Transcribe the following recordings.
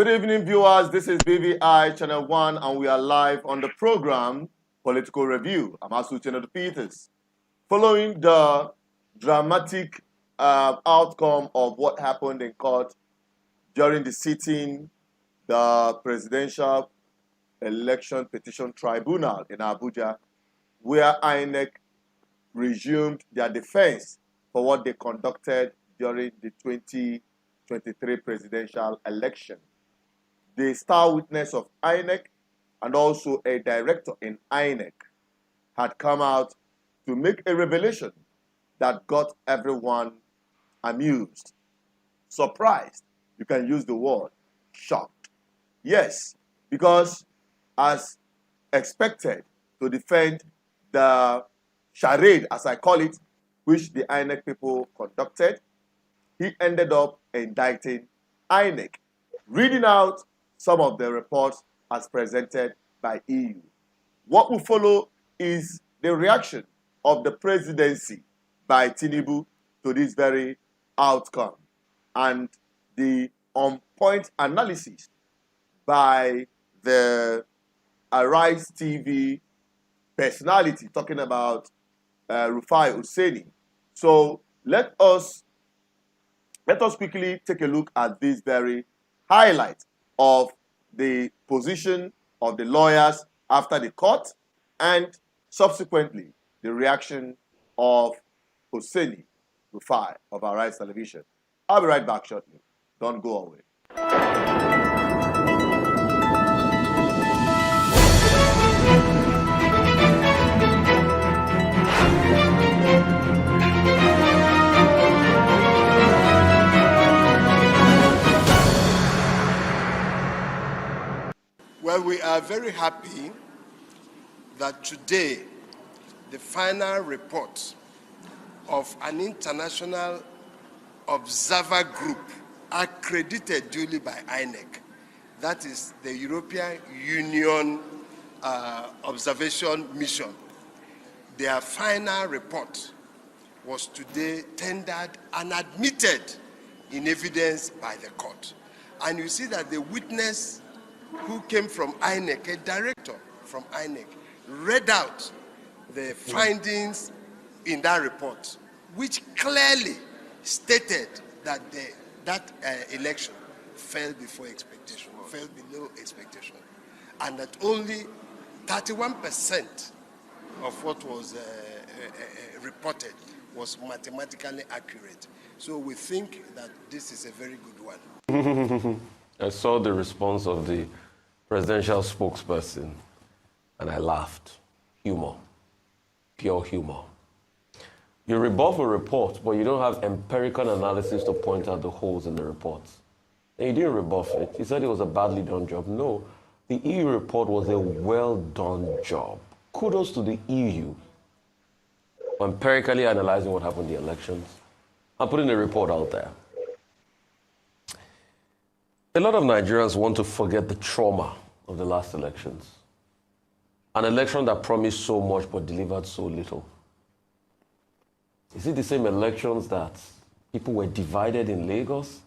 Good evening, viewers. This is BVI Channel 1, and we are live on the program Political Review. I'm Asu Chenadu Peters. Following the dramatic outcome of what happened in court during the sitting, the Presidential Election Petition Tribunal in Abuja, where INEC resumed their defense for what they conducted during the 2023 presidential election. The star witness of INEC and also a director in INEC had come out to make a revelation that got everyone amused, surprised. You can use the word shocked. Yes, because as expected, to defend the charade, as I call it, which the INEC people conducted, he ended up indicting INEC, reading out some of the reports as presented by EU. What will follow is the reaction of the presidency by Tinubu to this very outcome and the on-point analysis by the Arise TV personality talking about Rufai Hussaini. So let us quickly take a look at this very highlight of the position of the lawyers after the court and subsequently the reaction of Hussaini Rufai of Arise Television. I'll be right back shortly. Don't go away. Well, we are very happy that today the final report of an international observer group accredited duly by INEC, that is the European Union Observation Mission, their final report was today tendered and admitted in evidence by the court. And you see that the witness who came from INEC, a director from INEC, read out the findings in that report, which clearly stated that that election fell below expectation, and that only 31% of what was reported was mathematically accurate. So we think that this is a very good one. I saw the response of the presidential spokesperson and I laughed. Humor. Pure humor. You rebuff a report, but you don't have empirical analysis to point out the holes in the report. And you didn't rebuff it. You said it was a badly done job. No, the EU report was a well-done job. Kudos to the EU for empirically analyzing what happened in the elections and putting the report out there. A lot of Nigerians want to forget the trauma of the last elections. An election that promised so much but delivered so little. Is it the same elections that people were divided in Lagos?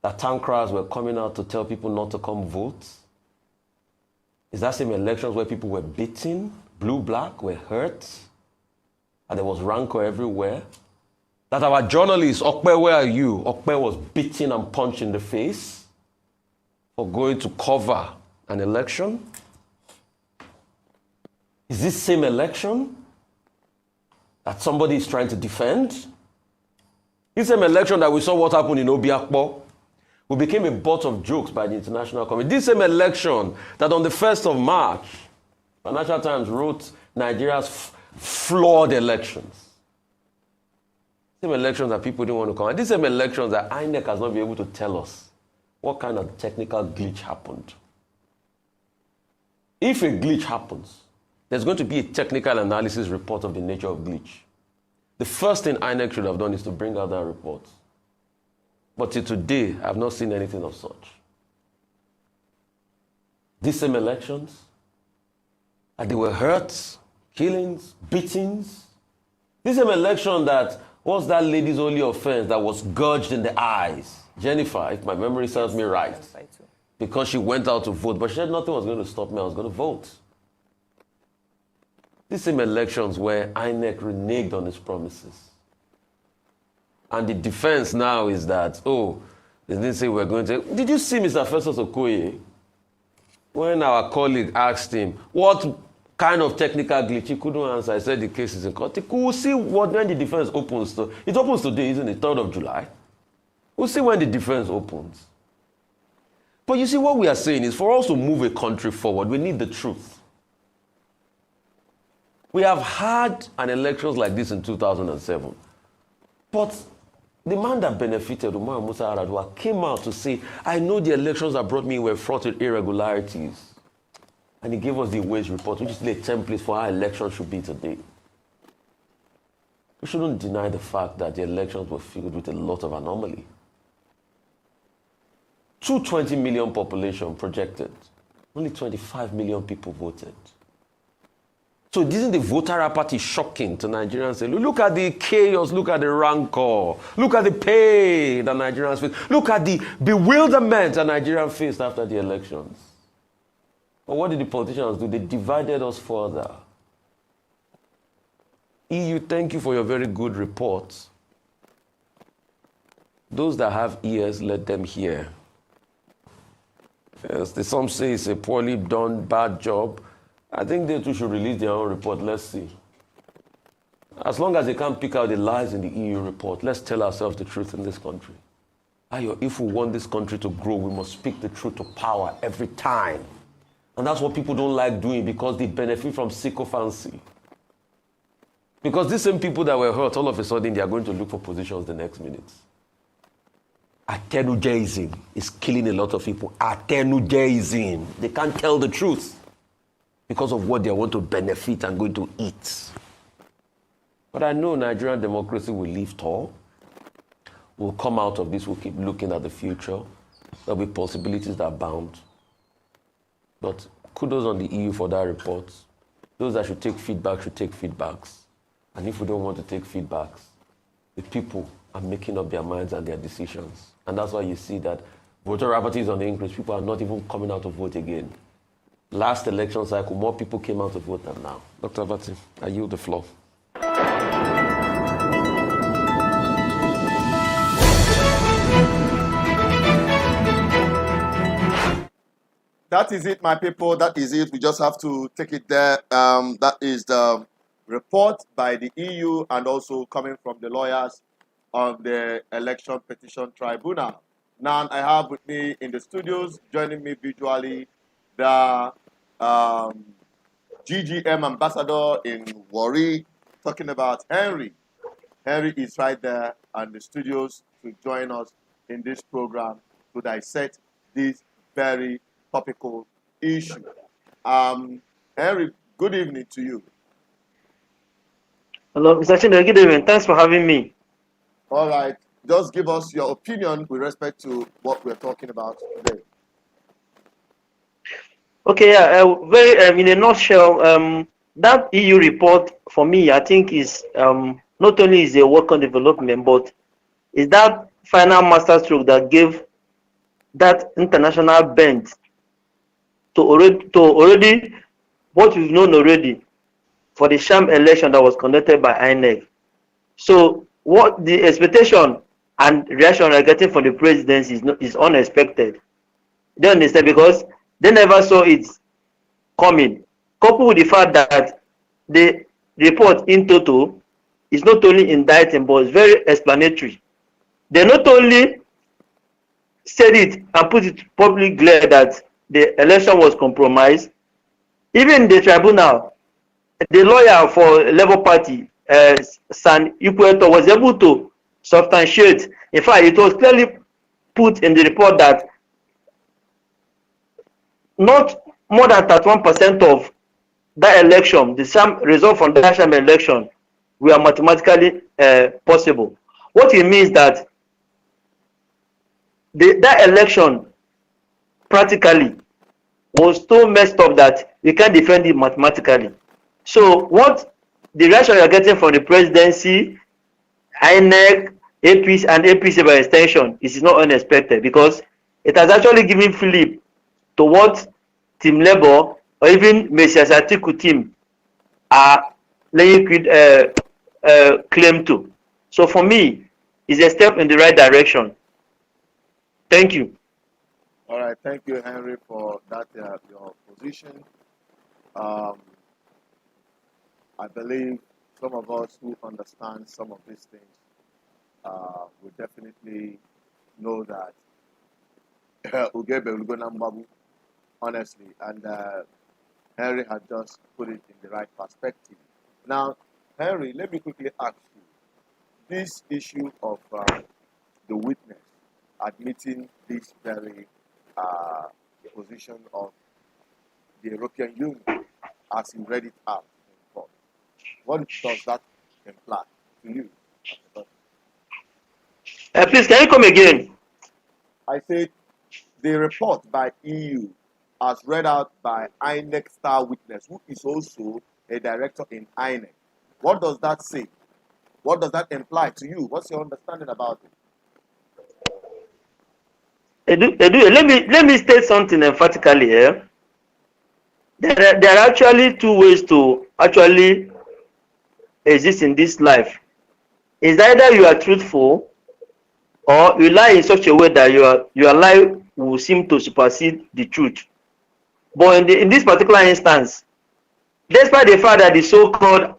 That town criers were coming out to tell people not to come vote? Is that same elections where people were beaten, blue, black, were hurt, and there was rancor everywhere? That our journalists, Okpe, where are you? Okpe was beaten and punched in the face for going to cover an election? Is this same election that somebody is trying to defend? This same election that we saw what happened in Obiakpo, who became a butt of jokes by the international community. This same election that on the 1st of March, Financial Times wrote Nigeria's flawed elections. Same elections that people didn't want to come. And these same elections that INEC has not been able to tell us what kind of technical glitch happened. If a glitch happens, there's going to be a technical analysis report of the nature of glitch. The first thing INEC should have done is to bring out that report. But till today, I have not seen anything of such. These same elections, and they were hurts, killings, beatings. This same election that was that lady's only offense that was gouged in the eyes. Jennifer, if my memory serves me right. because she went out to vote, but she said nothing was going to stop me, I was going to vote. These same elections where INEC reneged on its promises. And the defense now is that, oh, they didn't say we're going to... Did you see Mr. Festus Okoye? When our colleague asked him what kind of technical glitch, he couldn't answer. I said the case is in court. We'll see when the defense opens. It opens today, isn't it? 3rd of July. We'll see when the defense opens. But you see, what we are saying is for us to move a country forward, we need the truth. We have had an elections like this in 2007. But the man that benefited, Umar Musa Yar'Adua, came out to say, I know the elections that brought me were fraught with irregularities. And he gave us the wage report, which is a template for how elections should be today. We shouldn't deny the fact that the elections were filled with a lot of anomaly. 220 million population projected. Only 25 million people voted. So isn't the voter apathy shocking to Nigerians? Look at the chaos, look at the rancor, look at the pain that Nigerians face, look at the bewilderment that Nigerians faced after the elections. But what did the politicians do? They divided us further. EU, thank you for your very good report. Those that have ears, let them hear. Yes, some say it's a poorly done, bad job. I think they too should release their own report. Let's see. As long as they can't pick out the lies in the EU report, let's tell ourselves the truth in this country. Ayo, if we want this country to grow, we must speak the truth to power every time. And that's what people don't like doing because they benefit from sycophancy. Because these same people that were hurt, all of a sudden, they are going to look for positions the next minute. Atenujeism is killing a lot of people. Atenujeism. They can't tell the truth because of what they want to benefit and going to eat. But I know Nigerian democracy will live tall. We'll come out of this. We'll keep looking at the future. There'll be possibilities that abound. But kudos on the EU for that report. Those that should take feedback should take feedbacks. And if we don't want to take feedbacks, the people are making up their minds and their decisions. And that's why you see that voter apathy is on the increase. People are not even coming out to vote again. Last election cycle, more people came out to vote than now. Dr. Abati, I yield the floor. That is it, my people. That is it. We just have to take it there. That is the report by the EU and also coming from the lawyers of the Election Petition Tribunal. Now, I have with me in the studios, joining me visually, the GGM ambassador in Warri, talking about Henry. Henry is right there in the studios to join us in this program to dissect this very topical issue. Henry, good evening to you. Hello, Mr. Chindo, good evening. Thanks for having me. All right. Just give us your opinion with respect to what we're talking about today. Okay, very in a nutshell, that EU report for me, I think is not only is a work on development, but is that final masterstroke that gave that international bent to already what we've known already for the sham election that was conducted by INEC. So what the expectation and reaction we're getting from the presidency is unexpected. They understand because they never saw it coming. Coupled with the fact that the report in total is not only indicting but it's very explanatory. They not only said it and put it public glare that the election was compromised, even the tribunal, the lawyer for Labour Party, San Ikweto, was able to substantiate. In fact, it was clearly put in the report that not more than 31% of that election, the same result from that same election, were mathematically possible. What it means that that election practically was so messed up that we can't defend it mathematically. So what the reaction you're getting from the presidency, INEC, APC, and APC by extension is not unexpected because it has actually given Philip to what Team Labour or even Messias Atiku team are laying claim to. So for me, it's a step in the right direction. Thank you. All right, thank you, Henry, for that your position. Um, I believe some of us who understand some of these things will definitely know that Ugebe Ulugona Mbabu, honestly, and Henry had just put it in the right perspective. Now, Henry, let me quickly ask you, this issue of the witness admitting this very position of the European Union as he read it out in court. What does that imply to you? Please, can you come again? I said the report by EU as read out by INEC star witness, who is also a director in INEC. What does that say? What does that imply to you? What's your understanding about it? Let me state something emphatically here. There are actually two ways to actually exist in this life. It's either you are truthful or you lie in such a way that your lie will seem to supersede the truth. But in this particular instance, despite the fact that the so-called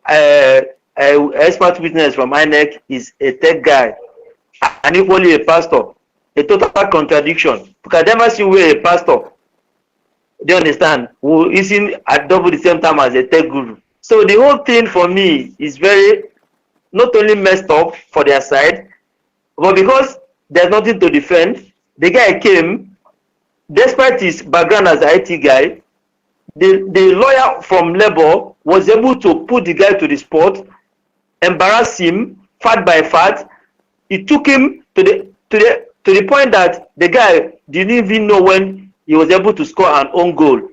expert witness from INEC is a tech guy and equally a pastor, a total contradiction. You can never see where a pastor, do you understand, who isn't at double the same time as a tech guru. So the whole thing for me is very not only messed up for their side, but because there's nothing to defend, the guy came, despite his background as an IT guy, the lawyer from Labour was able to put the guy to the spot, embarrass him, fact by fact. It took him to the point that the guy didn't even know when he was able to score an own goal.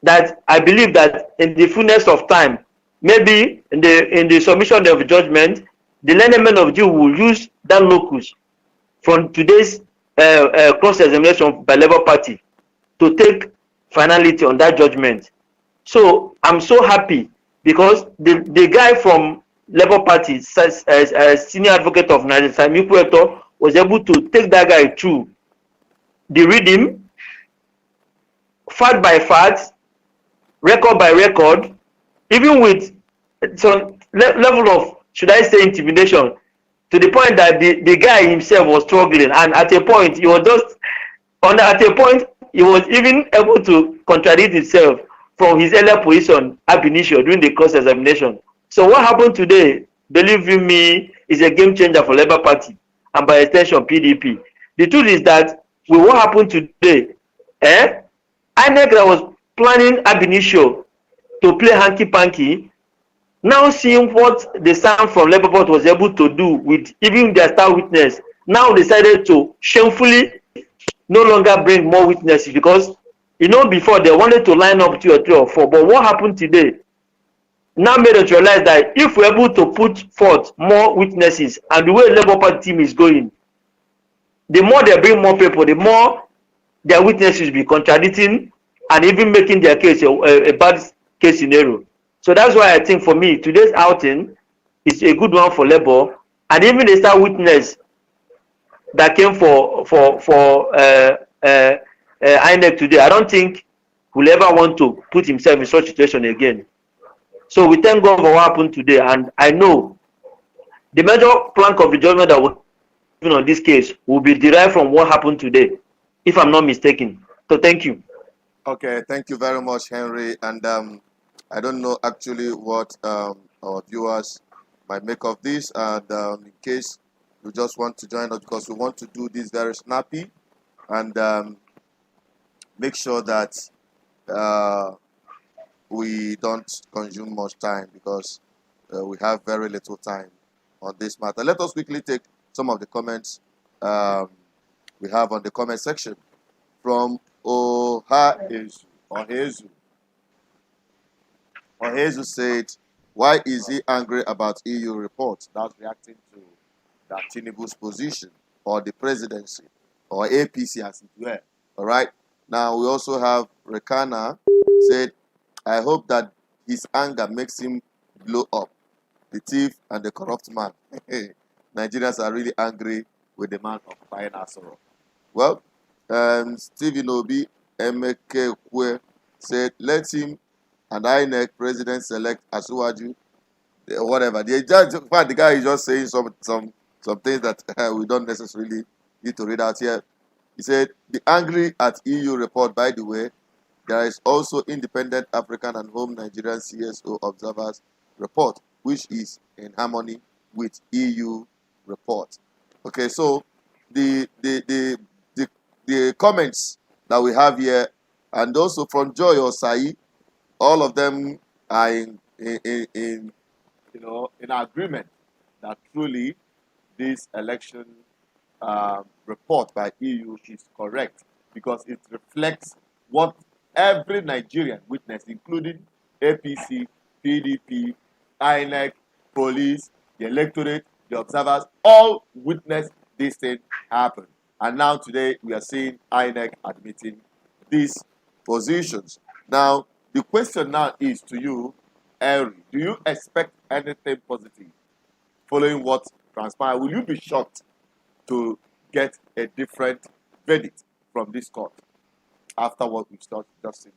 That I believe that in the fullness of time, maybe in the submission of judgment, the learned men of Jew will use that locus from today's cross-examination by Labour Party to take finality on that judgment. So I'm so happy because the guy from Labour Party, senior advocate of Nigeria, Sami Kweto, was able to take that guy through the reading, fact by fact, record by record, even with some level of, should I say, intimidation, to the point that the guy himself was struggling, and at a point he was just at a point he was even able to contradict himself from his earlier position ab initio during the cross examination. So what happened today, believe you me, is a game changer for Labour Party and by extension PDP. The truth is that with what happened today, INEC that was planning ab initio to play hanky panky, now seeing what the Sam from Labour Party was able to do with even their star witness, now decided to shamefully no longer bring more witnesses, because before they wanted to line up 2 or 3 or 4, but what happened today now made us realize that if we're able to put forth more witnesses and the way Labour Party team is going, the more they bring more people, the more their witnesses will be contradicting and even making their case a bad case scenario. So that's why I think for me today's outing is a good one for Labour, and even the star witness that came for INEC today, I don't think will ever want to put himself in such a situation again. So we thank God for what happened today, and I know the major plank of the judgment that was given on this case will be derived from what happened today, if I'm not mistaken. So thank you. Okay, thank you very much, Henry. And I don't know actually what our viewers might make of this, and in case you just want to join us, because we want to do this very snappy and make sure that we don't consume much time, because we have very little time on this matter. Let us quickly take some of the comments we have on the comment section from Ohaezu. Ohaezu said, why is he angry about EU reports? That's reacting to that Tinubu's position or the presidency or APC as it were. All right. Now we also have Rekana said, I hope that his anger makes him blow up. The thief and the corrupt man. Nigerians are really angry with the man of buying Asoro. Well, Stephen Obi Emekekwe said, let him and INEC president select Asuwaju, whatever. The guy is just saying some things that we don't necessarily need to read out here. He said, be angry at EU report, by the way. There is also independent African and home Nigerian CSO observers report, which is in harmony with EU report. Okay, so the comments that we have here, and also from Joy or Sai, all of them are in agreement that truly this election report by EU is correct, because it reflects what every Nigerian witnessed, including APC, PDP, INEC, police, the electorate, the observers, all witnessed this thing happen. And now today we are seeing INEC admitting these positions. Now, the question now is to you, Henry, do you expect anything positive following what transpired? Will you be shocked to get a different verdict from this court after what we've just seen?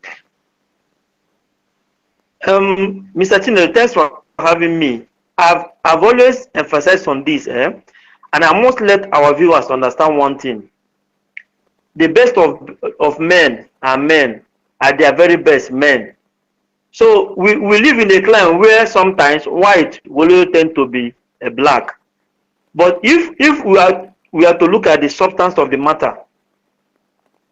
Mr. Tinubu, thanks for having me. I've always emphasized on this, and I must let our viewers understand one thing. The best of men are men, at their very best men. So we live in a climate where sometimes white will tend to be a black. But if we are to look at the substance of the matter,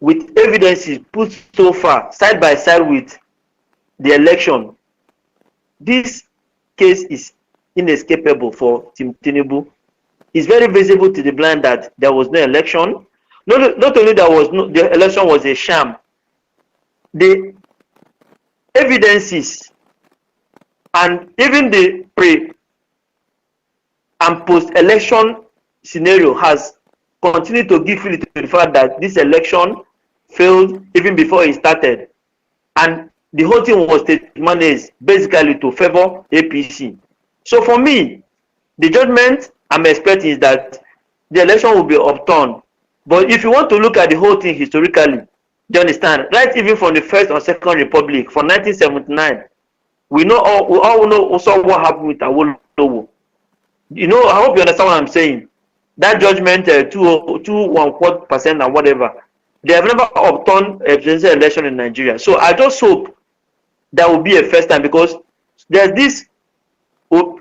with evidences put so far side by side with the election, this case is inescapable for Tinubu. It's very visible to the blind that there was no election. Not only the election was a sham, the evidences and even the pre and post-election scenario has continued to give feel to the fact that this election failed even before it started, and the whole thing was managed basically to favor APC. So for me, the judgment I'm expecting is that the election will be upturned. But if you want to look at the whole thing historically, do you understand? Right, even from the First or Second Republic, from 1979, we all know also what happened with Awolowo. I hope you understand what I'm saying. That judgment, 2.25% and whatever, they have never upturned a presidential election in Nigeria. So I just hope that will be a first time, because there's this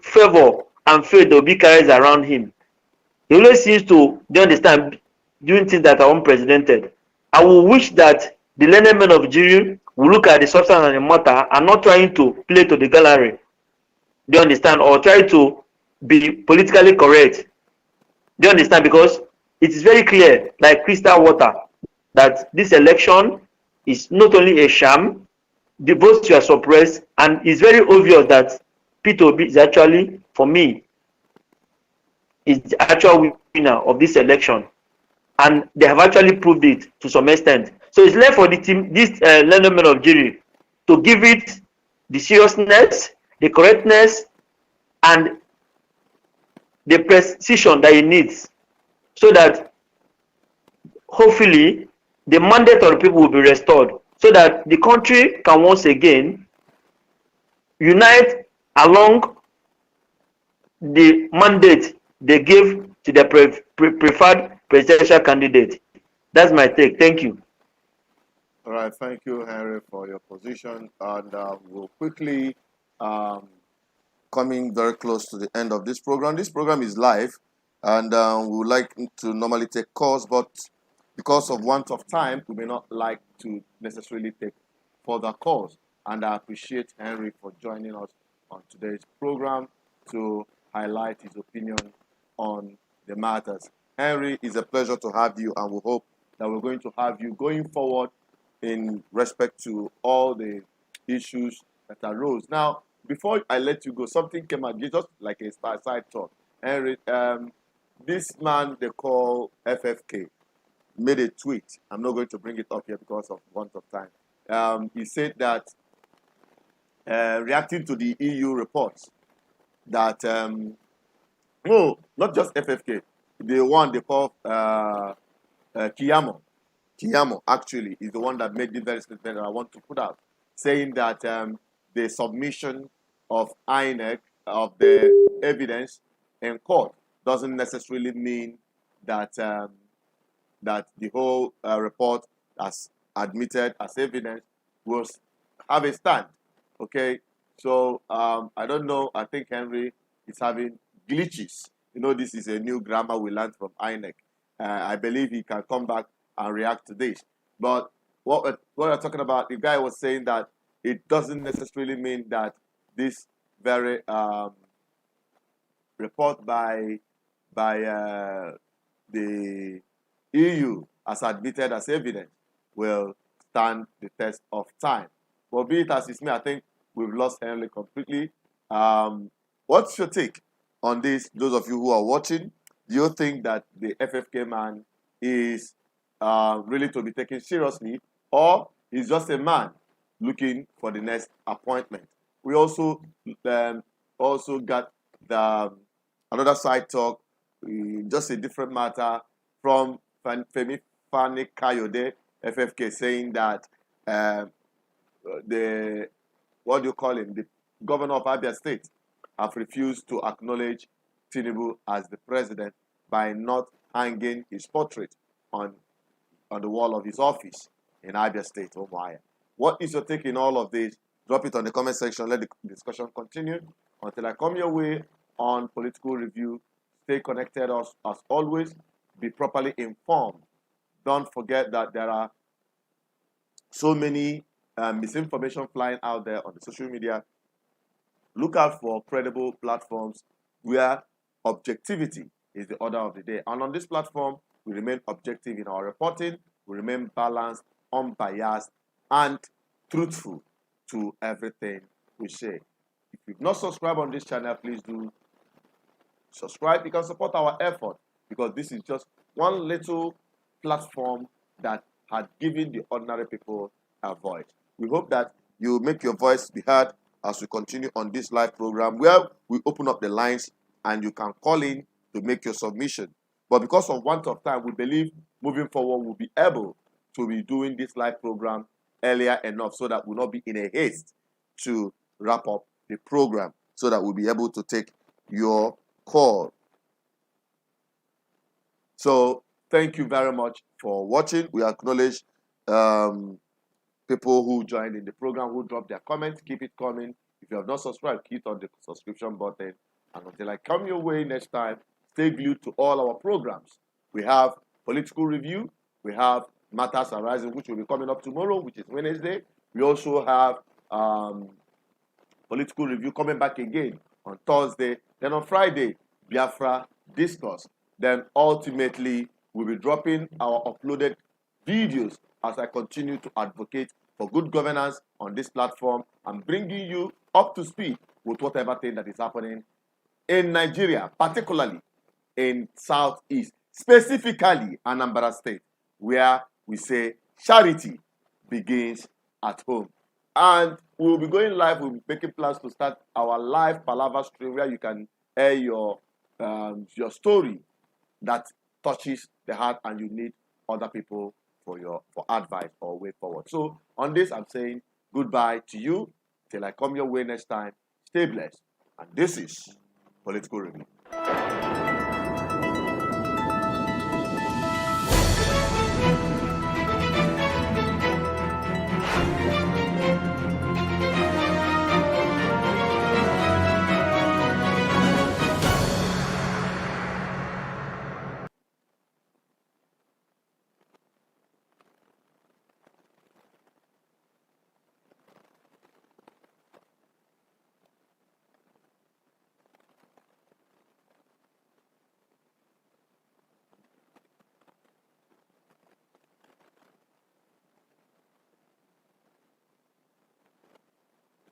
favor and faith that Obi carries around him. He always seems to, do you understand, doing things that are unprecedented. I will wish that the learned men of jury will look at the substance and the matter and not trying to play to the gallery. Do you understand? Or try to be politically correct. Do you understand? Because it is very clear, like crystal water, that this election is not only a sham, the votes were suppressed, and it's very obvious that Peter Obi is actually, for me, is the actual winner of this election. And they have actually proved it to some extent. So it's left for the team, this learned men of jury, to give it the seriousness, the correctness, and the precision that it needs, so that hopefully the mandate of the people will be restored, so that the country can once again unite along the mandate they gave to their preferred presidential candidate. That's my take. Thank you. All right, thank you, Henry, for your position. And we'll quickly, coming very close to the end of this program. This program is live, and we would like to normally take calls, but because of want of time, we may not like to necessarily take further calls. And I appreciate Henry for joining us on today's program to highlight his opinion on the matters. Henry, it's a pleasure to have you, and we hope that we're going to have you going forward in respect to all the issues that arose. Now, before I let you go, something came out, just like a side thought. Henry, this man they call FFK, made a tweet. I'm not going to bring it up here because of want of time. He said that reacting to the EU reports that no, not just FFK, the one they call Kiyamo. Kiyamo actually is the one that made the very statement that I want to put out, saying that the submission of INEC of the evidence in court doesn't necessarily mean that that the whole report as admitted as evidence will have a stand. Okay, so I don't know. I think Henry is having glitches. You know, this is a new grammar we learned from INEC. I believe he can come back and react to this. But what we're talking about, the guy was saying that it doesn't necessarily mean that this very report by the EU as admitted as evidence will stand the test of time. But be it as it may, I think we've lost Henry completely. What's your take on this? Those of you who are watching, do you think that the FFK man is really to be taken seriously, or he's just a man looking for the next appointment? We also got the another side talk, just a different matter from Femi Fani Kayode, FFK, saying that the what do you call him, the governor of Abia State, have refused to acknowledge Tinubu as the president by not hanging his portrait on the wall of his office in Abia State. Oh my! What is your take in all of this? Drop it on the comment section. Let the discussion continue. Until I come your way on Political Review, stay connected as always. Be properly informed. Don't forget that there are so many misinformation flying out there on the social media. Look out for credible platforms where objectivity is the order of the day. And on this platform, we remain objective in our reporting. We remain balanced, unbiased, and truthful to everything we say. If you've not subscribed on this channel, please do subscribe. You can support our effort because this is just one little platform that had given the ordinary people a voice. We hope that you make your voice be heard as we continue on this live program where we open up the lines and you can call in to make your submission. But because of want of time, we believe moving forward we'll be able to be doing this live program earlier enough so that we'll not be in a haste to wrap up the program, so that we'll be able to take your call. So thank you very much for watching. We acknowledge people who joined in the program, who dropped their comments. Keep it coming. If you have not subscribed, hit on the subscription button. And until I come your way next time, stay glued to all our programs. We have Political Review. We have Matters Arising, which will be coming up tomorrow, which is Wednesday. We also have Political Review coming back again on Thursday. Then on Friday, Biafra Discourse. Then ultimately, we'll be dropping our uploaded videos as I continue to advocate for good governance on this platform and bringing you up to speed with whatever thing that is happening in Nigeria, particularly in Southeast, specifically Anambra State, where we say charity begins at home. And we'll be going live. We'll be making plans to start our live Palava stream where you can air your story that touches the heart and you need other people for advice or way forward. So on this, I'm saying goodbye to you till I come your way next time. Stay blessed. And this is Political Review.